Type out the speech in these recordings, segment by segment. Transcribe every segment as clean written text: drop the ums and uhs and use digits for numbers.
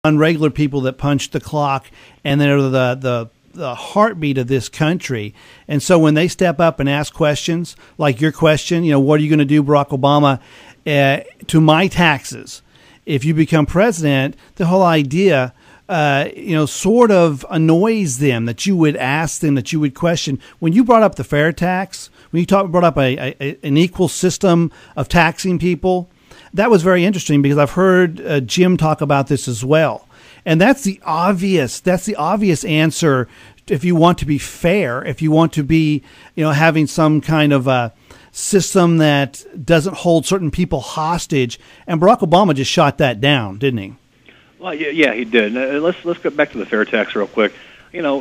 regular people that punch the clock, and they're the heartbeat of this country. And so when they step up and ask questions like your question, what are you going to do, Barack Obama, to my taxes if you become president? The whole idea, sort of annoys them that you would ask them, that you would question. When you brought up the fair tax, when you brought up an equal system of taxing people, that was very interesting because I've heard Jim talk about this as well. And that's the obvious answer if you want to be fair, if you want to be, having some kind of a system that doesn't hold certain people hostage. And Barack Obama just shot that down, didn't he? Well, yeah, he did. Let's get back to the fair tax real quick.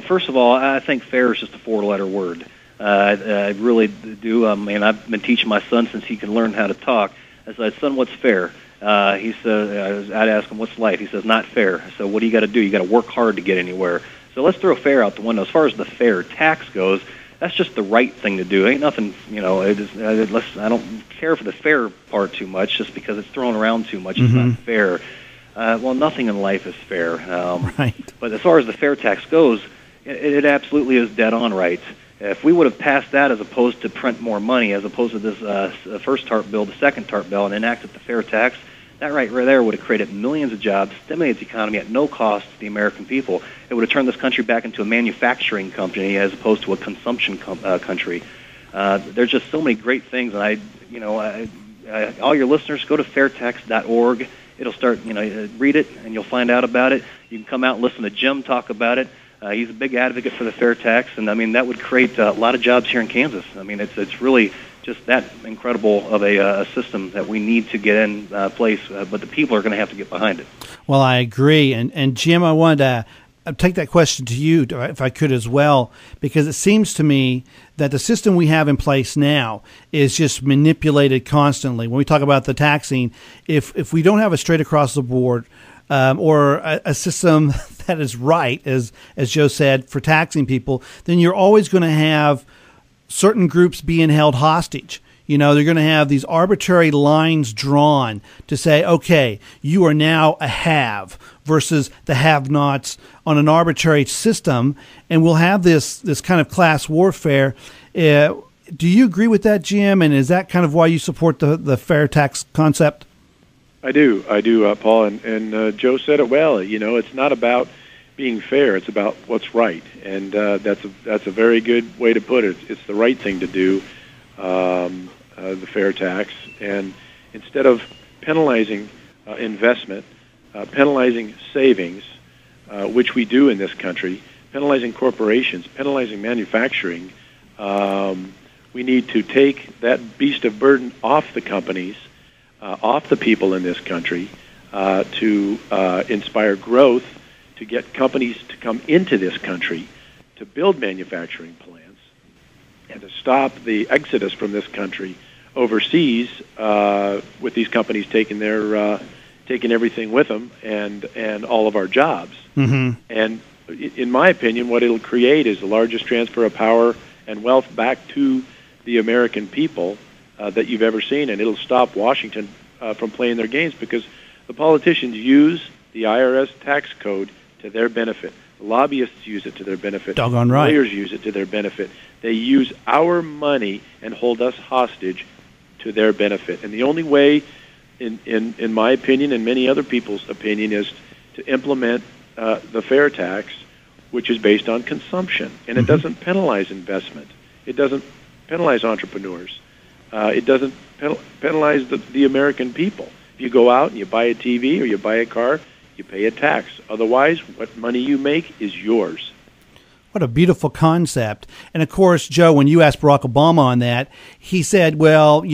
First of all, I think fair is just a four-letter word. I really do. I've been teaching my son since he can learn how to talk. I said, "Son, what's fair?" He said, I'd ask him, "What's life?" He says, "Not fair." So what do you got to do? You got to work hard to get anywhere. So let's throw fair out the window. As far as the fair tax goes, that's just the right thing to do. Ain't nothing, I don't care for the fair part too much just because it's thrown around too much. It's not fair. Well, nothing in life is fair. Right. But as far as the fair tax goes, it absolutely is dead on right. If we would have passed that as opposed to print more money, as opposed to this first TARP bill, the second TARP bill, and enacted the fair tax, that right there would have created millions of jobs, stimulated the economy at no cost to the American people. It would have turned this country back into a manufacturing company as opposed to a consumption country. There's just so many great things, and all your listeners, go to fairtax.org. It'll start, read it, and you'll find out about it. You can come out and listen to Jim talk about it. He's a big advocate for the fair tax, and that would create a lot of jobs here in Kansas. It's really just that incredible of a system that we need to get in place, but the people are going to have to get behind it. Well, I agree, and Jim, I wanted to take that question to you, if I could as well, because it seems to me that the system we have in place now is just manipulated constantly. When we talk about the taxing, if we don't have a straight across the board or a system that is right, as Joe said, for taxing people, then you're always going to have certain groups being held hostage. They're going to have these arbitrary lines drawn to say, okay, you are now a have versus the have-nots on an arbitrary system, and we'll have this kind of class warfare. Do you agree with that, Jim? And is that kind of why you support the fair tax concept? I do, Paul, and Joe said it well. It's not about being fair; it's about what's right, and that's a very good way to put it. It's the right thing to do, the fair tax, and instead of penalizing investment, penalizing savings, which we do in this country, penalizing corporations, penalizing manufacturing, we need to take that beast of burden off the companies. Off the people in this country to inspire growth, to get companies to come into this country, to build manufacturing plants, and to stop the exodus from this country overseas with these companies taking everything with them and all of our jobs. Mm-hmm. And in my opinion, what it'll create is the largest transfer of power and wealth back to the American people that you've ever seen, and it'll stop Washington from playing their games because the politicians use the IRS tax code to their benefit. The lobbyists use it to their benefit. Doggone right. Lawyers use it to their benefit. They use our money and hold us hostage to their benefit. And the only way, in my opinion and many other people's opinion, is to implement the fair tax, which is based on consumption. And it doesn't penalize investment. It doesn't penalize entrepreneurs. It doesn't penalize the American people. If you go out and you buy a TV or you buy a car, you pay a tax. Otherwise, what money you make is yours. What a beautiful concept. And of course, Joe, when you asked Barack Obama on that, he said, well,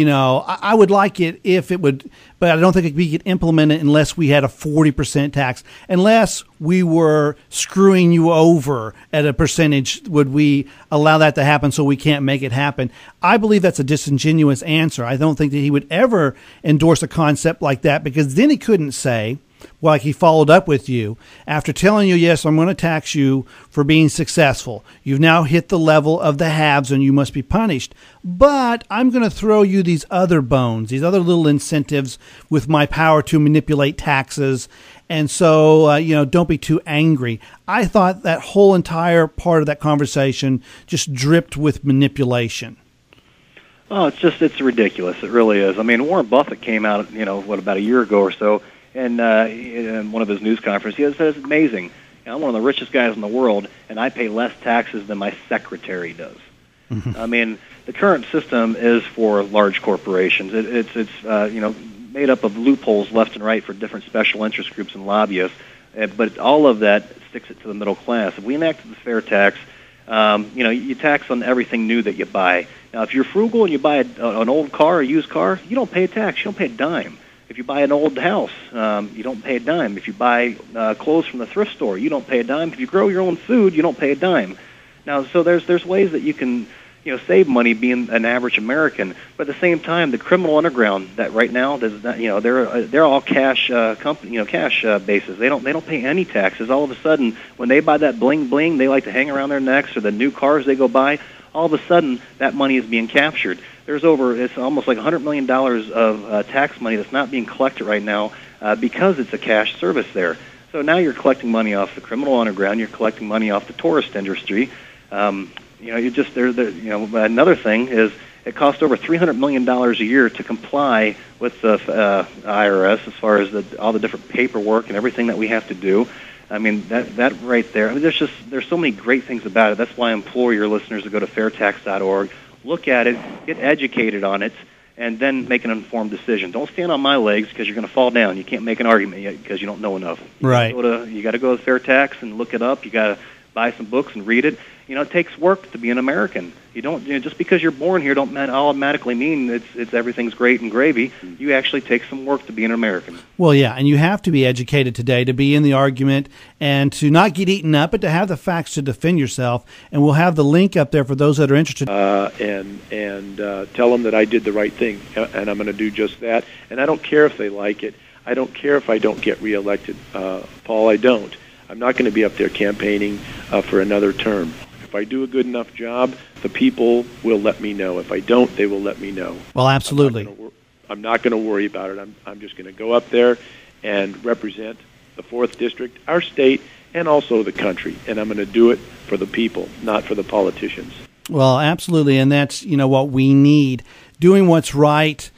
I would like it if it would, but I don't think we could implement it unless we had a 40% tax. Unless we were screwing you over at a percentage, would we allow that to happen so we can't make it happen? I believe that's a disingenuous answer. I don't think that he would ever endorse a concept like that because then he couldn't say, like he followed up with you after telling you, yes, I'm going to tax you for being successful. You've now hit the level of the haves and you must be punished. But I'm going to throw you these other bones, these other little incentives with my power to manipulate taxes. And so, don't be too angry. I thought that whole entire part of that conversation just dripped with manipulation. Oh, it's ridiculous. It really is. I mean, Warren Buffett came out, about a year ago or so, and in one of his news conferences, he said, it's amazing. I'm one of the richest guys in the world, and I pay less taxes than my secretary does. Mm-hmm. I mean, the current system is for large corporations. It's made up of loopholes left and right for different special interest groups and lobbyists, but all of that sticks it to the middle class. If we enacted the fair tax, you tax on everything new that you buy. Now, if you're frugal and you buy an old car, a used car, you don't pay a tax. You don't pay a dime. If you buy an old house, you don't pay a dime. If you buy clothes from the thrift store, you don't pay a dime. If you grow your own food, you don't pay a dime. Now, so there's ways that you can save money being an average American, but at the same time, the criminal underground that right now does not, they're all cash cash basis. They don't pay any taxes. All of a sudden, when they buy that bling bling they like to hang around their necks, or the new cars they go buy, all of a sudden that money is being captured. It's almost like $100 million of tax money that's not being collected right now because it's a cash service there. So now you're collecting money off the criminal underground. You're collecting money off the tourist industry. Another thing is it costs over $300 million a year to comply with the IRS as far as all the different paperwork and everything that we have to do. I mean, that right there. I mean, there's so many great things about it. That's why I implore your listeners to go to fairtax.org, look at it, get educated on it, and then make an informed decision. Don't stand on my legs because you're going to fall down. You can't make an argument yet because you don't know enough. Right. You got to go to Fair Tax and look it up. You got to buy some books and read it. It takes work to be an American. You don't just because you're born here don't automatically mean it's everything's great and gravy. You actually take some work to be an American. Well, yeah, and you have to be educated today to be in the argument and to not get eaten up, but to have the facts to defend yourself. And we'll have the link up there for those that are interested. And tell them that I did the right thing, and I'm going to do just that. And I don't care if they like it. I don't care if I don't get reelected, Paul. I don't. I'm not going to be up there campaigning for another term. If I do a good enough job, the people will let me know. If I don't, they will let me know. Well, absolutely. I'm not going to worry about it. I'm just going to go up there and represent the 4th District, our state, and also the country. And I'm going to do it for the people, not for the politicians. Well, absolutely. And that's, what we need. Doing what's right.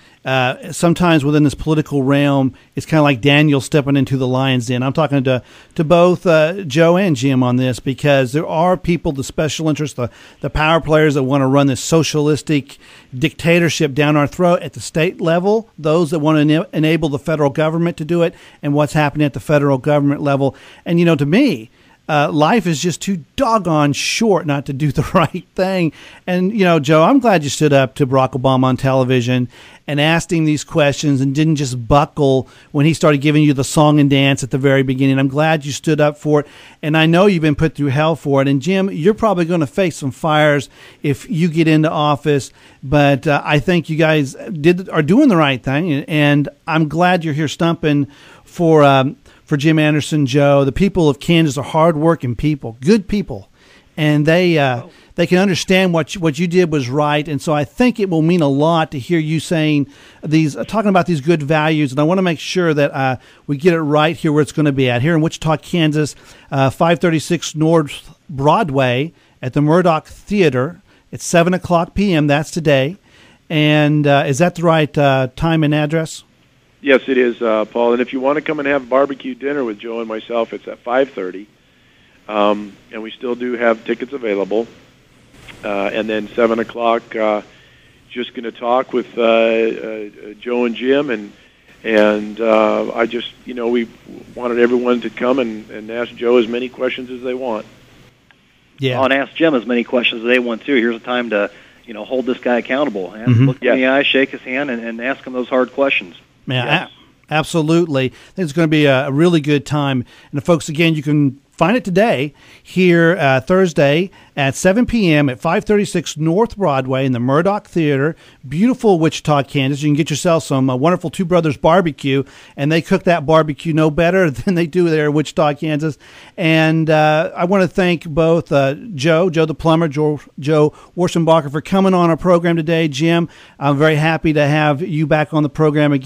Sometimes within this political realm, it's kind of like Daniel stepping into the lion's den. I'm talking to both Joe and Jim on this because there are people, the special interests, the power players that want to run this socialistic dictatorship down our throat at the state level, those that want to enable the federal government to do it, and what's happening at the federal government level. And, to me, life is just too doggone short not to do the right thing. And, Joe, I'm glad you stood up to Barack Obama on television and asked him these questions and didn't just buckle when he started giving you the song and dance at the very beginning. I'm glad you stood up for it. And I know you've been put through hell for it. And, Jim, you're probably going to face some fires if you get into office. But I think you guys are doing the right thing. And I'm glad you're here stumping for Jim Anderson, Joe. The people of Kansas are hardworking people, good people, and they can understand what you did was right. And so I think it will mean a lot to hear you talking about these good values. And I want to make sure that we get it right here where it's going to be at, here in Wichita, Kansas, 536 North Broadway at the Murdoch Theater. It's 7:00 p.m. That's today. And is that the right time and address? Yes, it is, Paul. And if you want to come and have barbecue dinner with Joe and myself, it's at 5:30. And we still do have tickets available. And then 7 o'clock, just going to talk with Joe and Jim. And I just, we wanted everyone to come and ask Joe as many questions as they want. Yeah. And ask Jim as many questions as they want, too. Here's a time to, hold this guy accountable. Look him in the eye, shake his hand, and ask him those hard questions. Yeah, yes. Absolutely. I think it's going to be a really good time. And folks, again, you can find it today here Thursday at 7 p.m. at 536 North Broadway in the Murdoch Theater. Beautiful Wichita, Kansas. You can get yourself some wonderful Two Brothers barbecue, and they cook that barbecue no better than they do there in Wichita, Kansas. And I want to thank both Joe the plumber, Joe Warstenbacher, for coming on our program today. Jim, I'm very happy to have you back on the program again.